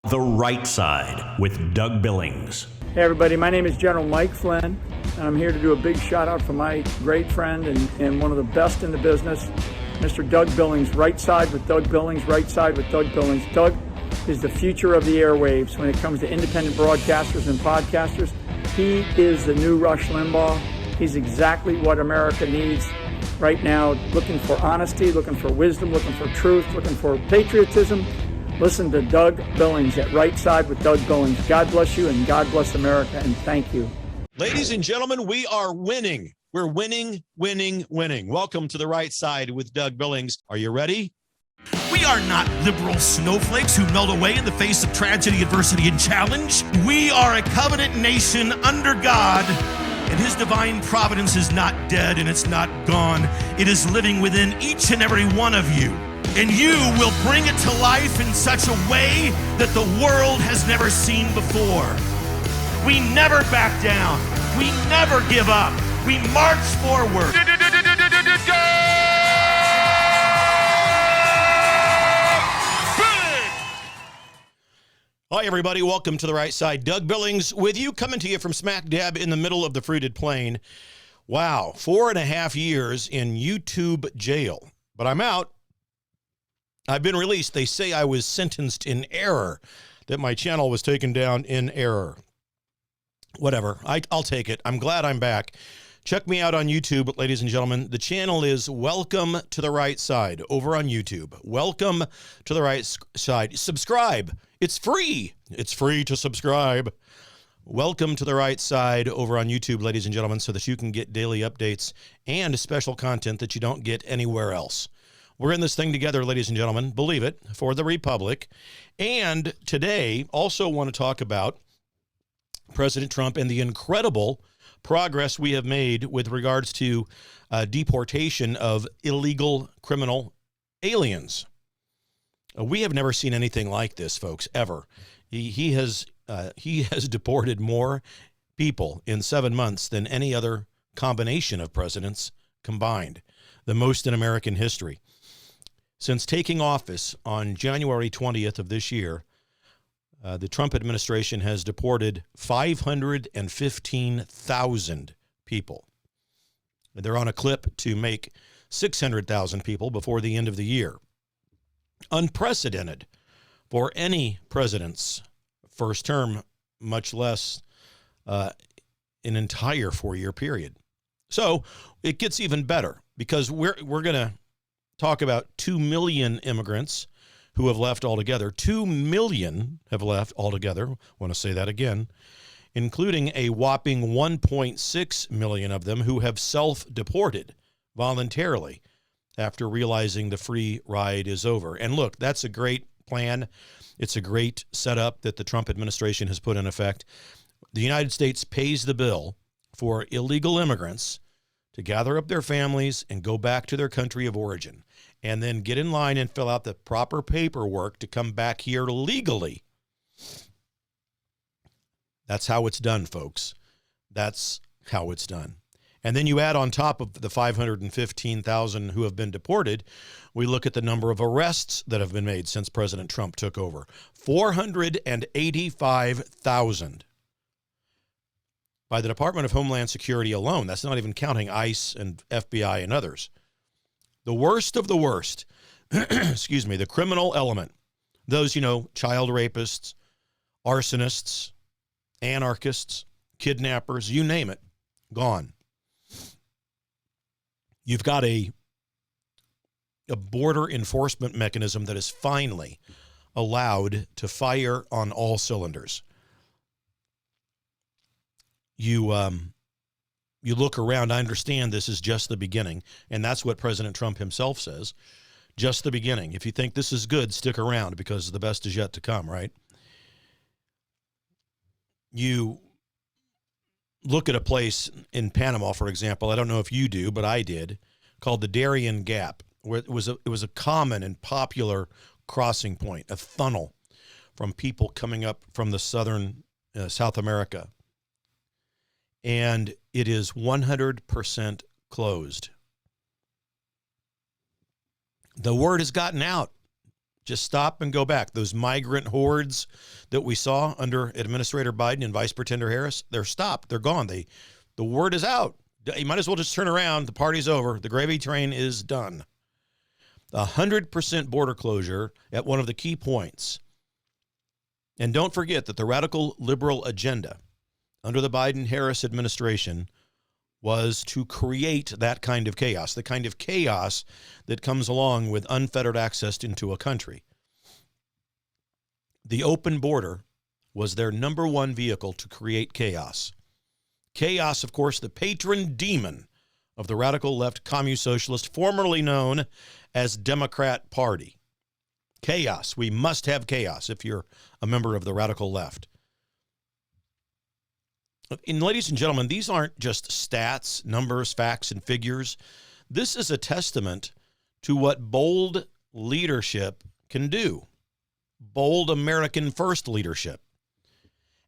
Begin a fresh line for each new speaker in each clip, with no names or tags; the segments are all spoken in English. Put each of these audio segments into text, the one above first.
The Right Side with Doug Billings.
Hey everybody, my name is General Mike Flynn, and I'm here to do a big shout out for my great friend and one of the best in the business, Mr. Doug Billings. Right Side with Doug Billings, Right Side with Doug Billings. Doug is the future of the airwaves when it comes to independent broadcasters and podcasters. He is the new Rush Limbaugh. He's exactly what America needs right now, looking for honesty, looking for wisdom, looking for truth, looking for patriotism. Listen to Doug Billings at Right Side with Doug Billings. God bless you and God bless America, and thank you.
Ladies and gentlemen, we are winning. We're winning. Welcome to The Right Side with Doug Billings. Are you ready?
We are not liberal snowflakes who melt away in the face of tragedy, adversity, and challenge. We are a covenant nation under God, and his divine providence is not dead and it's not gone. It is living within each and every one of you. And you will bring it to life in such a way that the world has never seen before. We never back down. We never give up. We march forward.
Hi, everybody. Welcome to The Right Side. Doug Billings with you, coming to you from smack dab in the middle of the fruited plain. Wow, 4.5 years in YouTube jail. But I'm out. I've been released. They say I was sentenced in error, that my channel was taken down in error. Whatever. I'll take it. I'm glad I'm back. Check me out on YouTube, ladies and gentlemen. The channel is Welcome to the Right Side over on YouTube. Welcome to the Right Side. Subscribe. It's free. It's free to subscribe. Welcome to the Right Side over on YouTube, ladies and gentlemen, so that you can get daily updates and special content that you don't get anywhere else. We're in this thing together, ladies and gentlemen, believe it, for the Republic. And today, also want to talk about President Trump and the incredible progress we have made with regards to deportation of illegal criminal aliens. We have never seen anything like this, folks, ever. He has deported more people in 7 months than any other combination of presidents combined, the most in American history. Since taking office on January 20th of this year, the Trump administration has deported 515,000 people. They're on a clip to make 600,000 people before the end of the year. Unprecedented for any president's first term, much less an entire 4-year period. So it gets even better because we're going to talk about 2 million immigrants who have left altogether. 2 million have left altogether. I want to say that again, including a whopping 1.6 million of them who have self-deported voluntarily after realizing the free ride is over. And look, that's a great plan. It's a great setup that the Trump administration has put in effect. The United States pays the bill for illegal immigrants to gather up their families and go back to their country of origin, and then get in line and fill out the proper paperwork to come back here legally. That's how it's done, folks. That's how it's done. And then you add on top of the 515,000 who have been deported, we look at the number of arrests that have been made since President Trump took over. 485,000. By the Department of Homeland Security alone. That's not even counting ICE and FBI and others. The worst of the worst, excuse me, the criminal element, those, child rapists, arsonists, anarchists, kidnappers, you name it, gone. You've got a border enforcement mechanism that is finally allowed to fire on all cylinders. You look around, I understand this is just the beginning, and that's what President Trump himself says, just the beginning. If you think this is good, stick around because the best is yet to come, right? You look at a place in Panama, for example, I don't know if you do, but I did, called the Darien Gap, where it was a common and popular crossing point, a funnel from people coming up from the southern South America. And it is 100% closed. The word has gotten out Just stop and go back. Those migrant hordes that we saw under Administrator Biden and Vice Pretender Harris, they're stopped. They're gone. The word is out. You might as well just turn around. The party's over. The gravy train is done. 100% border closure at one of the key points. And don't forget that the radical liberal agenda under the Biden-Harris administration was to create that kind of chaos, the kind of chaos that comes along with unfettered access into a country. The open border was their number one vehicle to create chaos. Chaos, of course, the patron demon of the radical left commune socialist, formerly known as Democrat Party. Chaos. We must have chaos if you're a member of the radical left. And ladies and gentlemen, these aren't just stats, numbers, facts, and figures. This is a testament to what bold leadership can do. Bold American first leadership.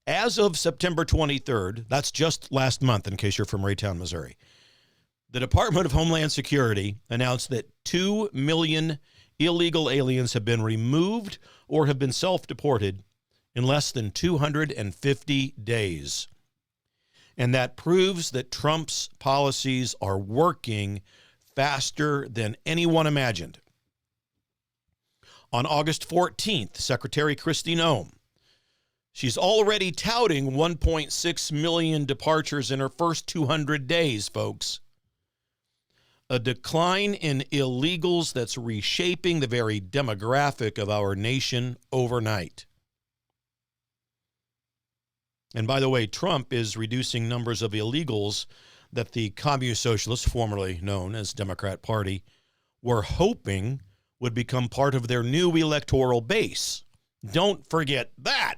As of September 23rd, that's just last month in case you're from Raytown, Missouri, the Department of Homeland Security announced that 2 million illegal aliens have been removed or have been self-deported in less than 250 days. And that proves that Trump's policies are working faster than anyone imagined. On August 14th, Secretary Kristi Noem, she's already touting 1.6 million departures in her first 200 days, folks. A decline in illegals that's reshaping the very demographic of our nation overnight. And by the way, Trump is reducing numbers of illegals that the commune socialists, formerly known as Democrat Party, were hoping would become part of their new electoral base. Don't forget that.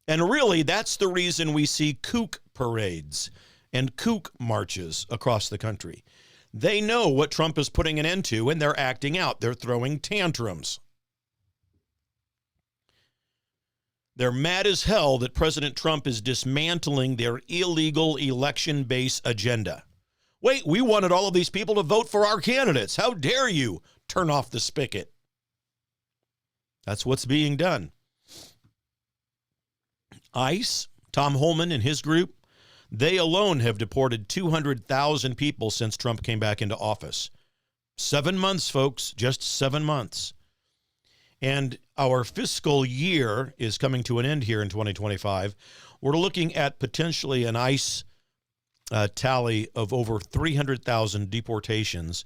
And really, that's the reason we see kook parades and kook marches across the country. They know what Trump is putting an end to, and they're acting out. They're throwing tantrums. They're mad as hell that President Trump is dismantling their illegal election base agenda. Wait, we wanted all of these people to vote for our candidates. How dare you turn off the spigot? That's what's being done. ICE, Tom Holman and his group, they alone have deported 200,000 people since Trump came back into office. 7 months, folks, just 7 months. And our fiscal year is coming to an end here in 2025. We're looking at potentially an ICE tally of over 300,000 deportations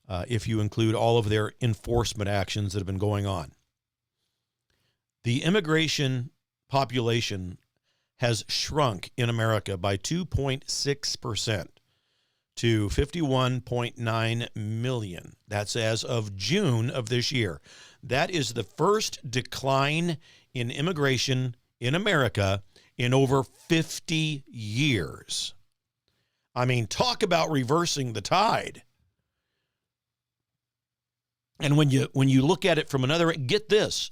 if you include all of their enforcement actions that have been going on. The immigration population has shrunk in America by 2.6% to 51.9 million. That's as of June of this year. That is the first decline in immigration in America in over 50 years. I mean, talk about reversing the tide. And when you look at it from another, get this,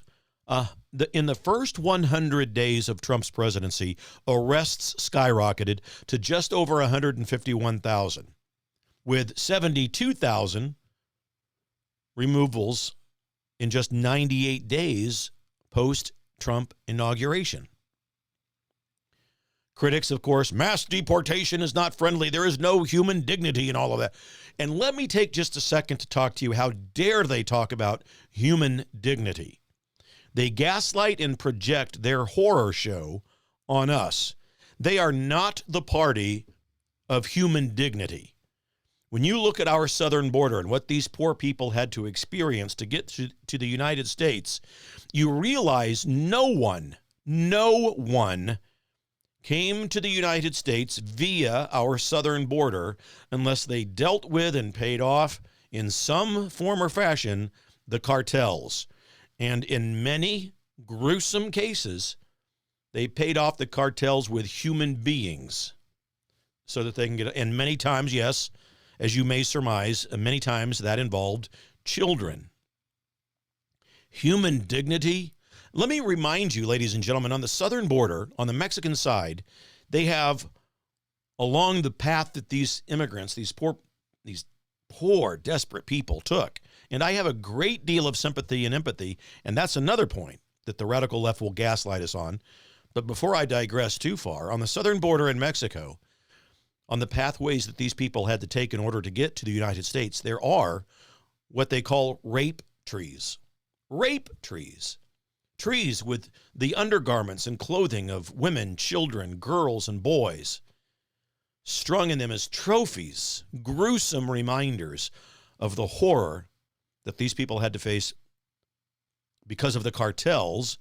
in the first 100 days of Trump's presidency, arrests skyrocketed to just over 151,000, with 72,000 removals in just 98 days post-Trump inauguration. Critics, of course, mass deportation is not friendly. There is no human dignity in all of that. And let me take just a second to talk to you. How dare they talk about human dignity? They gaslight and project their horror show on us. They are not the party of human dignity. When you look at our southern border and what these poor people had to experience to get to the United States, you realize no one came to the United States via our southern border unless they dealt with and paid off in some form or fashion the cartels. And in many gruesome cases, they paid off the cartels with human beings so that they can get, and many times, yes, as you may surmise, many times that involved children. Human dignity. Let me remind you, ladies and gentlemen, on the southern border, on the Mexican side, they have along the path that these immigrants, these poor, desperate people took And I have a great deal of sympathy and empathy, and that's another point that the radical left will gaslight us on. But before I digress too far, on the southern border in Mexico, on the pathways that these people had to take in order to get to the United States, there are what they call rape trees. Rape trees. Trees with the undergarments and clothing of women, children, girls, and boys, strung in them as trophies, gruesome reminders of the horror that these people had to face because of the cartels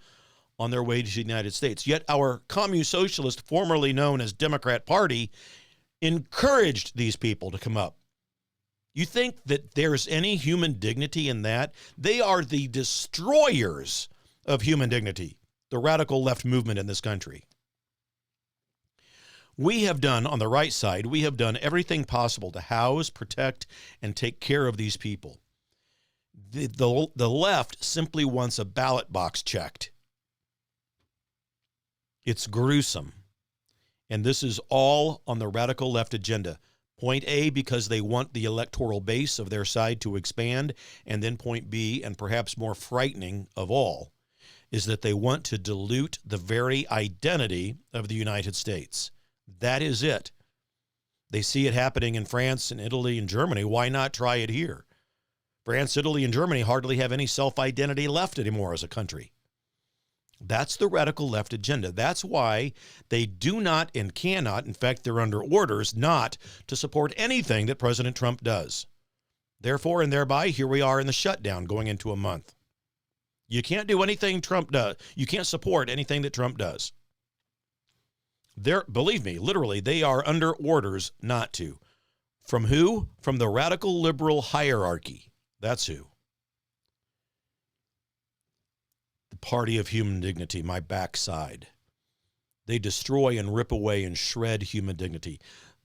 on their way to the United States. Yet our commune socialist, formerly known as Democrat Party, encouraged these people to come up. You think that there's any human dignity in that? They are the destroyers of human dignity, the radical left movement in this country. We have done, on the right side, we have done everything possible to house, protect, and take care of these people. The left simply wants a ballot box checked. It's gruesome. And this is all on the radical left agenda. Point A, because they want the electoral base of their side to expand. And then point B, and perhaps more frightening of all, is that they want to dilute the very identity of the United States. That is it. They see it happening in France and Italy and Germany. Why not try it here? France, Italy, and Germany hardly have any self-identity left anymore as a country. That's the radical left agenda. That's why they do not and cannot, in fact, they're under orders not to support anything that President Trump does. Therefore and thereby, here we are in the shutdown going into a month. You can't do anything Trump does. You can't support anything that Trump does. Believe me, literally, they are under orders not to. From who? From the radical liberal hierarchy. That's who. The party of human dignity, my backside. They destroy and rip away and shred human dignity.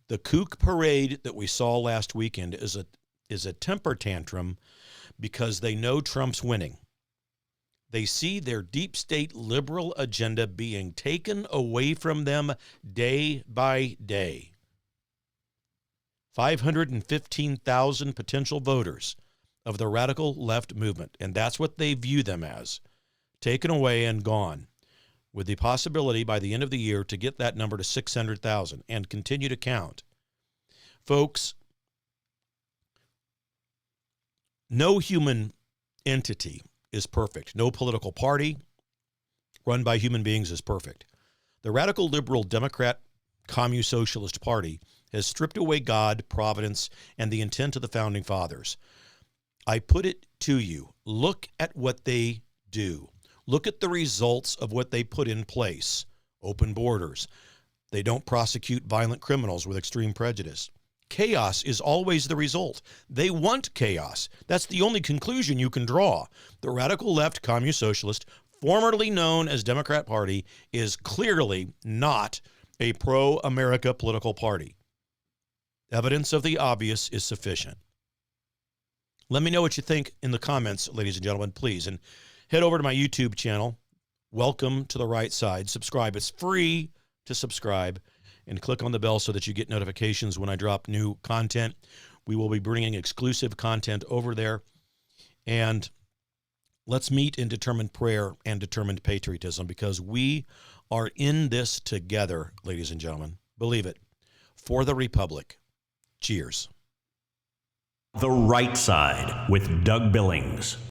The kook parade that we saw last weekend is a temper tantrum because they know Trump's winning. They see their deep state liberal agenda being taken away from them day by day. 515,000 potential voters of the radical left movement, and that's what they view them as, taken away and gone, with the possibility by the end of the year to get that number to 600,000 and continue to count. Folks, no human entity is perfect. No political party run by human beings is perfect. The radical liberal Democrat Commune Socialist Party has stripped away God, providence, and the intent of the founding fathers. I put it to you. Look at what they do. Look at the results of what they put in place. Open borders. They don't prosecute violent criminals with extreme prejudice. Chaos is always the result. They want chaos. That's the only conclusion you can draw. The radical left Commune Socialist, formerly known as Democrat Party, is clearly not a pro-America political party. Evidence of the obvious is sufficient. Let me know what you think in the comments, ladies and gentlemen, please. And head over to my YouTube channel. Welcome to the right side. Subscribe. It's free to subscribe. And click on the bell so that you get notifications when I drop new content. We will be bringing exclusive content over there. And let's meet in determined prayer and determined patriotism, because we are in this together, ladies and gentlemen. Believe it. For the Republic. Cheers.
The Right Side with Doug Billings.